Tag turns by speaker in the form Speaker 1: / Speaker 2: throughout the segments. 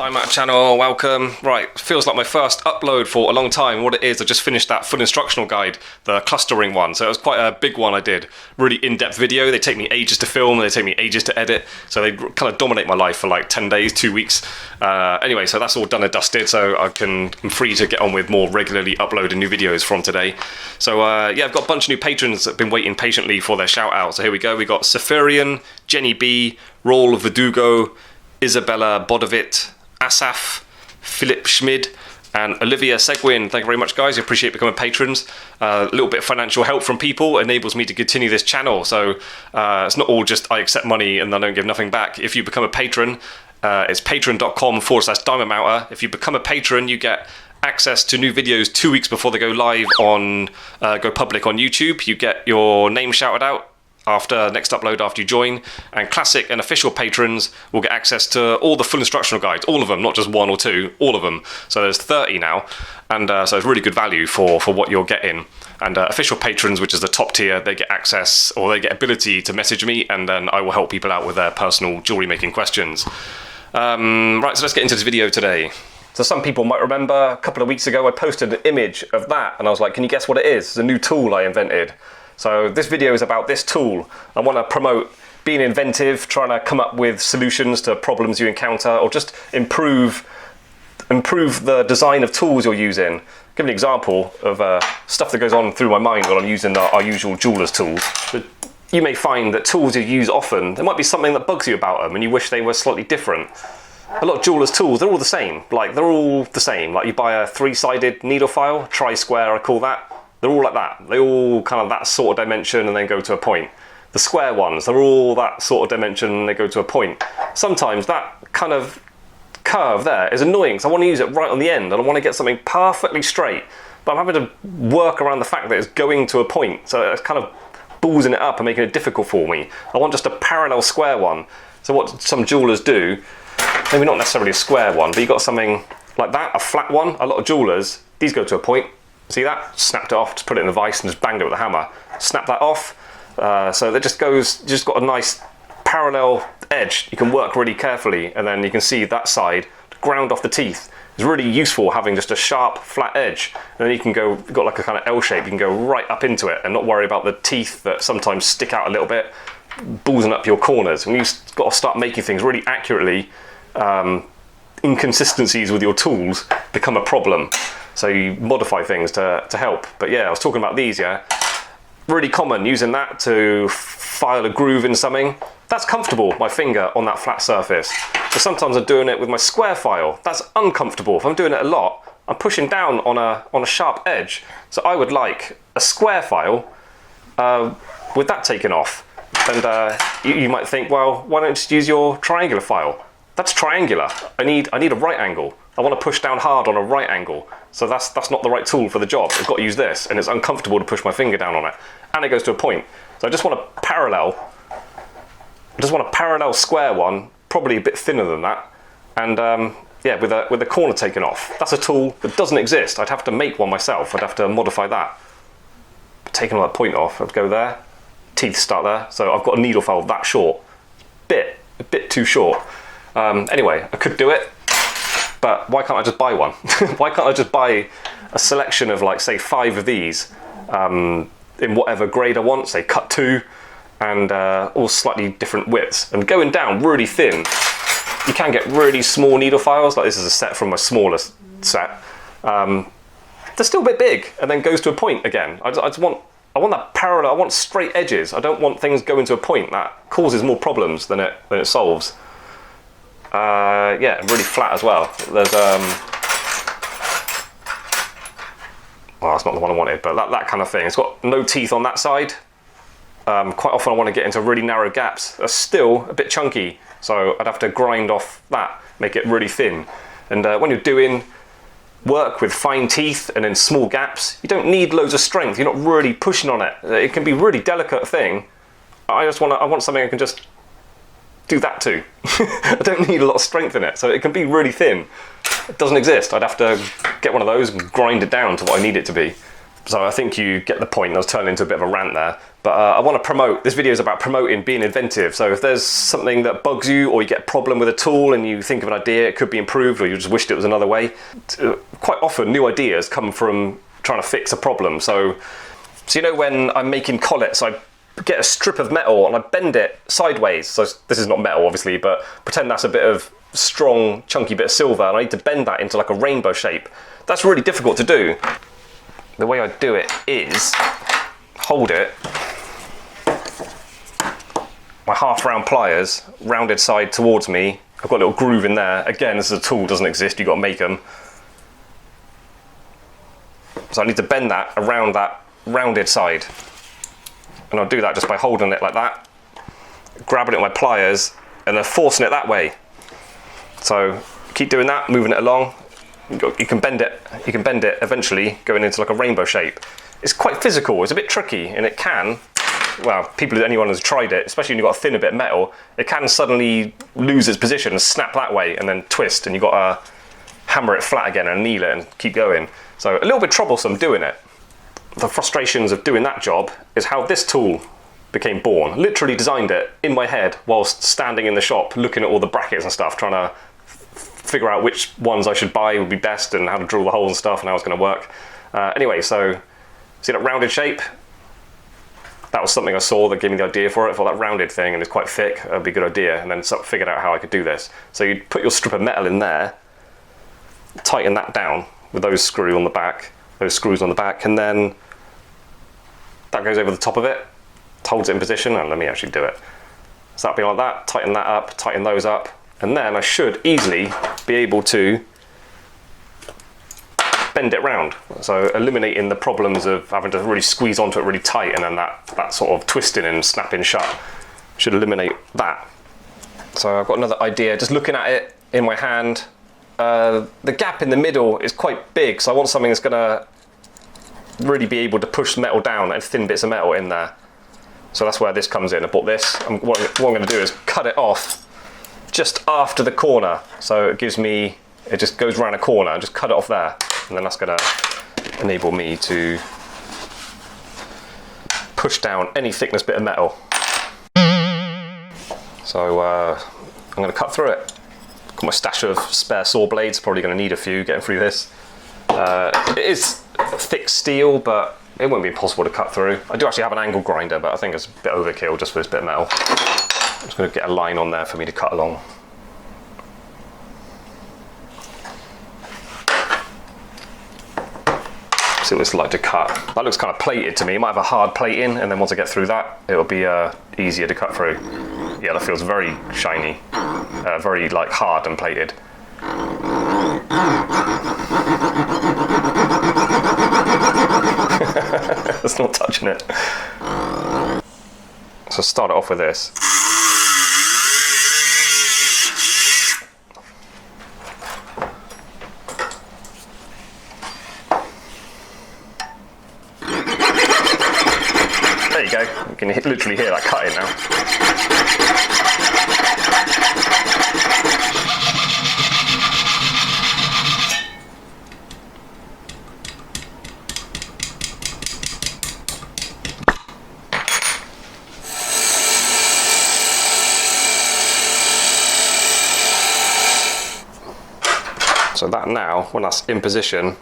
Speaker 1: Diamond channel, welcome. Right, feels like my first upload for a long time. What it is, I just finished that full instructional guide, the clustering one. So it was quite a big one I did. Really in-depth video. They take me ages to film, they take me ages to edit. So they kind of dominate my life for like 10 days, 2 weeks. Anyway, so that's all done and dusted. So I'm free to get on with more regularly uploading new videos from today. So yeah, I've got a bunch of new patrons that have been waiting patiently for their shout out. So here we go. We got Safarian, Jenny B, Raul Verdugo, Isabella Bodovit, Asaf, Philip Schmid, and Olivia Seguin. Thank you very much, guys. I appreciate becoming patrons. A little bit of financial help from people enables me to continue this channel. So it's not all just I accept money and I don't give nothing back. If you become a patron, it's patreon.com/diamondmounter. If you become a patron, you get access to new videos 2 weeks before they go live on, go public on YouTube. You get your name shouted out after next upload after you join, and classic and official patrons will get access to all the full instructional guides, all of them, not just one or two, all of them. So there's 30 now, and so it's really good value for what you're getting. And official patrons, which is the top tier, they get access, or they get ability to message me, and then I will help people out with their personal jewelry making questions. Right, so let's get into this video today. So some people might remember a couple of weeks ago I posted an image of that, and I was like, can you guess what it is? It's a new tool I invented. So this video is about this tool. I want to promote being inventive, trying to come up with solutions to problems you encounter, or just improve the design of tools you're using. Give an example of stuff that goes on through my mind while I'm using our usual jeweler's tools. But you may find that tools you use often, there might be something that bugs you about them and you wish they were slightly different. A lot of jeweller's tools, they're all the same. Like, they're all the same. Like, you buy a three-sided needle file, tri-square I call that. They're all like that. They all kind of that sort of dimension and then go to a point. The square ones, they're all that sort of dimension and they go to a point. Sometimes that kind of curve there is annoying, so I want to use it right on the end and I want to get something perfectly straight, but I'm having to work around the fact that it's going to a point, so it's kind of ballsing it up and making it difficult for me. I want just a parallel square one. So what some jewelers do, maybe not necessarily a square one, but you got something like that, a flat one. A lot of jewelers, these go to a point. See that? Snapped it off, just put it in a vise and just banged it with a hammer. Snap that off. So that just goes, just got a nice parallel edge. You can work really carefully, and then you can see that side, ground off the teeth. It's really useful having just a sharp, flat edge. And then you can go, you've got like a kind of L shape, you can go right up into it and not worry about the teeth that sometimes stick out a little bit, ballsing up your corners. And you've got to start making things really accurately. Inconsistencies with your tools become a problem. So you modify things to help. But yeah, I was talking about these, yeah. Really common, using that to file a groove in something. That's comfortable, my finger on that flat surface. But sometimes I'm doing it with my square file. That's uncomfortable. If I'm doing it a lot, I'm pushing down on a sharp edge. So I would like a square file with that taken off. And you might think, well, why don't you just use your triangular file? That's triangular. I need a right angle. I want to push down hard on a right angle. So that's not the right tool for the job. I've got to use this, and it's uncomfortable to push my finger down on it. And it goes to a point. So I just want a parallel square one, probably a bit thinner than that. And yeah, with the corner taken off. That's a tool that doesn't exist. I'd have to make one myself. I'd have to modify that. Taking all that point off, I'd go there. Teeth start there. So I've got a needle file that short. A bit too short. Anyway, I could do it, but why can't I just buy one? Why can't I just buy a selection of, like, say 5 of these in whatever grade I want, say cut 2, and all slightly different widths. And going down really thin, you can get really small needle files, like this is a set from my smallest set. They're still a bit big, and then goes to a point again. I want that parallel, I want straight edges. I don't want things going to a point. That causes more problems than it solves. Yeah, really flat as well. There's well, that's not the one I wanted, but that kind of thing. It's got no teeth on that side. Quite often I want to get into really narrow gaps. They're still a bit chunky, so I'd have to grind off that, make it really thin. And when you're doing work with fine teeth and in small gaps, you don't need loads of strength. You're not really pushing on it. It can be a really delicate thing. I want something I can just do that too. I don't need a lot of strength in it, so it can be really thin. It doesn't exist. I'd have to get one of those and grind it down to what I need it to be. So I think you get the point. I was turning into a bit of a rant there. But I want to promote, this video is about promoting being inventive. So if there's something that bugs you, or you get a problem with a tool and you think of an idea, it could be improved, or you just wished it was another way. Quite often new ideas come from trying to fix a problem. So you know, when I'm making collets, I get a strip of metal and I bend it sideways. So this is not metal obviously, but pretend that's a bit of strong chunky bit of silver, and I need to bend that into like a rainbow shape. That's really difficult to do. The way I do it is hold it, my half round pliers, rounded side towards me. I've got a little groove in there. Again, this is a tool, doesn't exist, you've got to make them. So I need to bend that around that rounded side. And I'll do that just by holding it like that, grabbing it with my pliers, and then forcing it that way. So keep doing that, moving it along. You can bend it eventually going into like a rainbow shape. It's quite physical, it's a bit tricky, and it can, well, anyone who's tried it, especially when you've got a thinner bit of metal, it can suddenly lose its position and snap that way and then twist, and you've got to hammer it flat again and anneal it and keep going. So a little bit troublesome doing it. The frustrations of doing that job is how this tool became born. Literally designed it in my head whilst standing in the shop looking at all the brackets and stuff, trying to figure out which ones I should buy would be best and how to drill the holes and stuff and how it's going to work. Anyway, so see that rounded shape? That was something I saw that gave me the idea for it. I thought that rounded thing, and it's quite thick, that'd be a good idea, and then figured out how I could do this. So you'd put your strip of metal in there, tighten that down with those screws on the back, and then that goes over the top of it, holds it in position, and let me actually do it. So that'd be like that, tighten that up, tighten those up, and then I should easily be able to bend it round. So eliminating the problems of having to really squeeze onto it really tight, and then that sort of twisting and snapping shut should eliminate that. So I've got another idea, just looking at it in my hand. The gap in the middle is quite big, so I want something that's gonna really be able to push metal down and thin bits of metal in there. So that's where this comes in. I bought this. What I'm going to do is cut it off just after the corner. So it just goes around a corner, and just cut it off there. And then that's going to enable me to push down any thickness bit of metal. So I'm going to cut through it. Got my stash of spare saw blades, probably going to need a few getting through this. It is thick steel, but it won't be impossible to cut through. I do actually have an angle grinder, but I think it's a bit overkill just for this bit of metal. I'm just going to get a line on there for me to cut along. See what it's like to cut. That looks kind of plated to me. It might have a hard plating, and then once I get through that, it'll be easier to cut through. Yeah, that feels very shiny, very like hard and plated. It's not touching it. So start it off with this. There you go. You can literally hear that cutting now. So that now, when that's in position,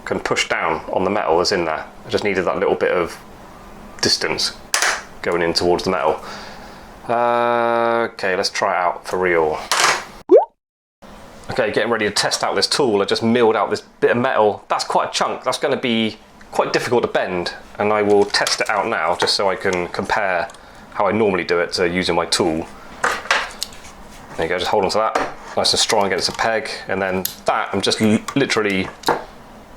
Speaker 1: can push down on the metal that's in there. I just needed that little bit of distance going in towards the metal. Okay, let's try it out for real. Okay, getting ready to test out this tool. I just milled out this bit of metal. That's quite a chunk. That's going to be quite difficult to bend, and I will test it out now just so I can compare how I normally do it to using my tool. There you go, just hold on to that, nice and strong against a peg, and then that, I'm just literally,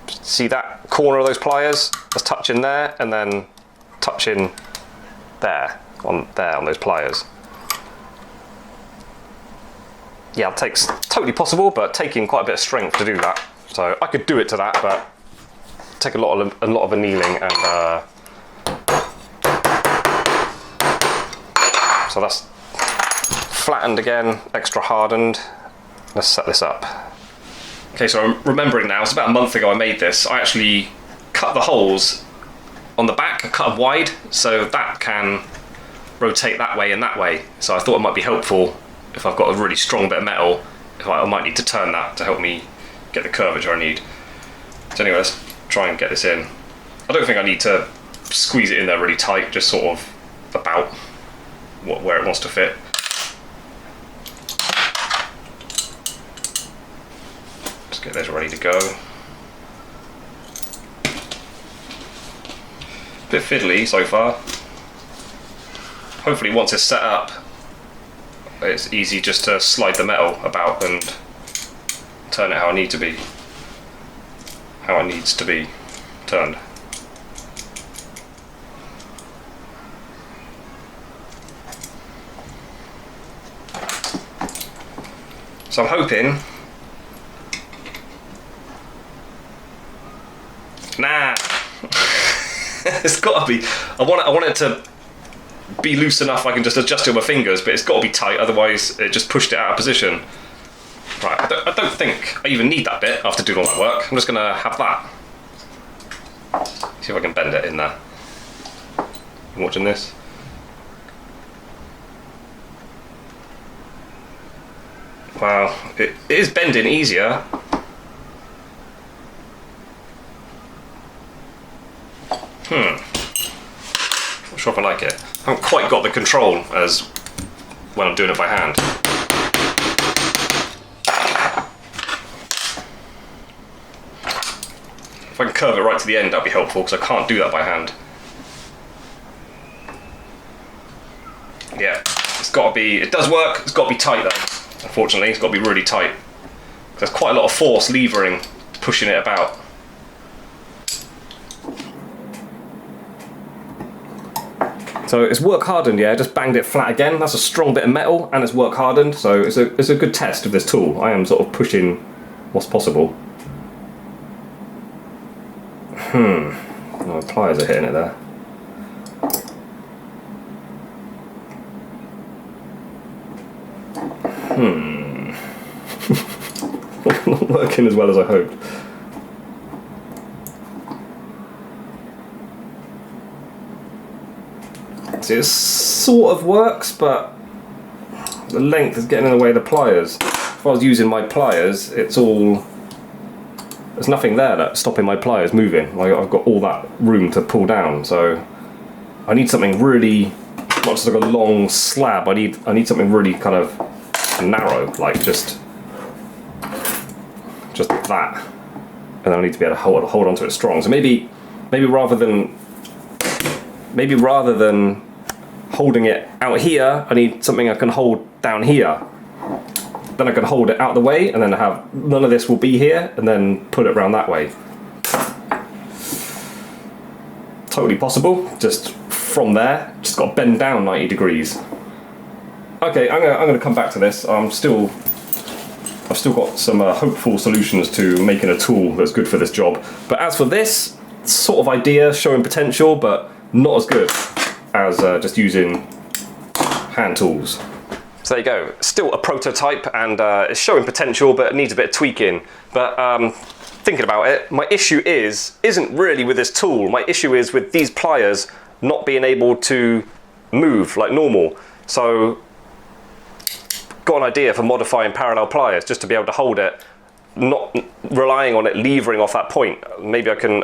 Speaker 1: see that corner of those pliers? That's touching there, and then touching there on those pliers. Yeah, it takes, totally possible, but taking quite a bit of strength to do that. So I could do it to that, but take a lot of annealing, and so that's flattened again, extra hardened. Let's set this up. Okay, so I'm remembering now, it's about a month ago I made this. I actually cut the holes on the back, I cut them wide, so that can rotate that way and that way. So I thought it might be helpful if I've got a really strong bit of metal, I might need to turn that to help me get the curvature I need. So anyway, let's try and get this in. I don't think I need to squeeze it in there really tight, just sort of about where it wants to fit. Let's get this ready to go. Bit fiddly so far. Hopefully once it's set up, it's easy just to slide the metal about and turn it how it needs to be. How it needs to be turned. So I'm hoping. Nah. It's got to be. I want it to be loose enough I can just adjust it with my fingers, but it's got to be tight, otherwise it just pushed it out of position. Right, I don't think I even need that bit after doing all that work. I'm just going to have that. See if I can bend it in there. You watching this? Wow, it is bending easier. Not sure if I like it. I haven't quite got the control as when I'm doing it by hand. If I can curve it right to the end, that'd be helpful, because I can't do that by hand. Yeah, it's got to be, it does work, it's got to be tight though. Unfortunately, it's got to be really tight. There's quite a lot of force levering, pushing it about. So it's work hardened, yeah, I just banged it flat again. That's a strong bit of metal and it's work hardened, so it's a good test of this tool. I am sort of pushing what's possible. My pliers are hitting it there. Not working as well as I hoped. See, it sort of works, but the length is getting in the way of the pliers. If I was using my pliers, there's nothing there that's stopping my pliers moving. Like, I've got all that room to pull down, so I need something really, not just like a long slab. I need something really kind of narrow, like just that, and then I need to be able to hold onto it strong. So maybe rather than holding it out here, I need something I can hold down here. Then I can hold it out the way, and then have none of this will be here, and then pull it around that way. Totally possible. Just from there, just got to bend down 90 degrees. Okay, I'm gonna come back to this. I've still got some hopeful solutions to making a tool that's good for this job. But as for this sort of idea, showing potential, but not as good as just using hand tools. So there you go, still a prototype, and it's showing potential, but it needs a bit of tweaking. But thinking about it, my issue isn't really with this tool. My issue is with these pliers not being able to move like normal. So got an idea for modifying parallel pliers just to be able to hold it, not relying on it levering off that point. Maybe I can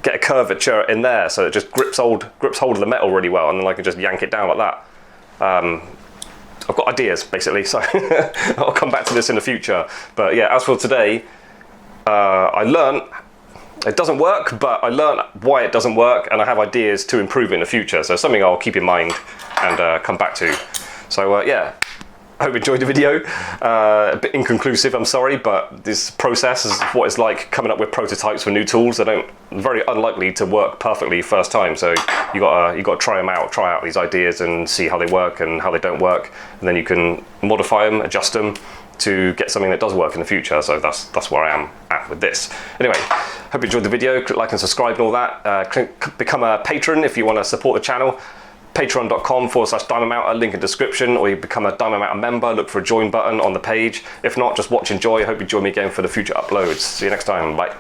Speaker 1: get a curvature in there so it just grips hold of the metal really well, and then I can just yank it down like that. I've got ideas basically, so I'll come back to this in the future. But yeah, as for today, I learned it doesn't work, but I learned why it doesn't work, and I have ideas to improve it in the future. So something I'll keep in mind and come back to. So yeah, I hope you enjoyed the video. A bit inconclusive, I'm sorry, but this process is what it's like coming up with prototypes for new tools. They're very unlikely to work perfectly first time, so you got to try out these ideas and see how they work and how they don't work, and then you can modify them, adjust them to get something that does work in the future. So that's where I am at with this. Anyway, hope you enjoyed the video. Click like and subscribe and all that. Become a patron if you want to support the channel. patreon.com/diamond link in description, or you become a Diamond Mountain member, look for a join button on the page. If not, just watch, enjoy. I hope you join me again for the future uploads. See you next time. Bye.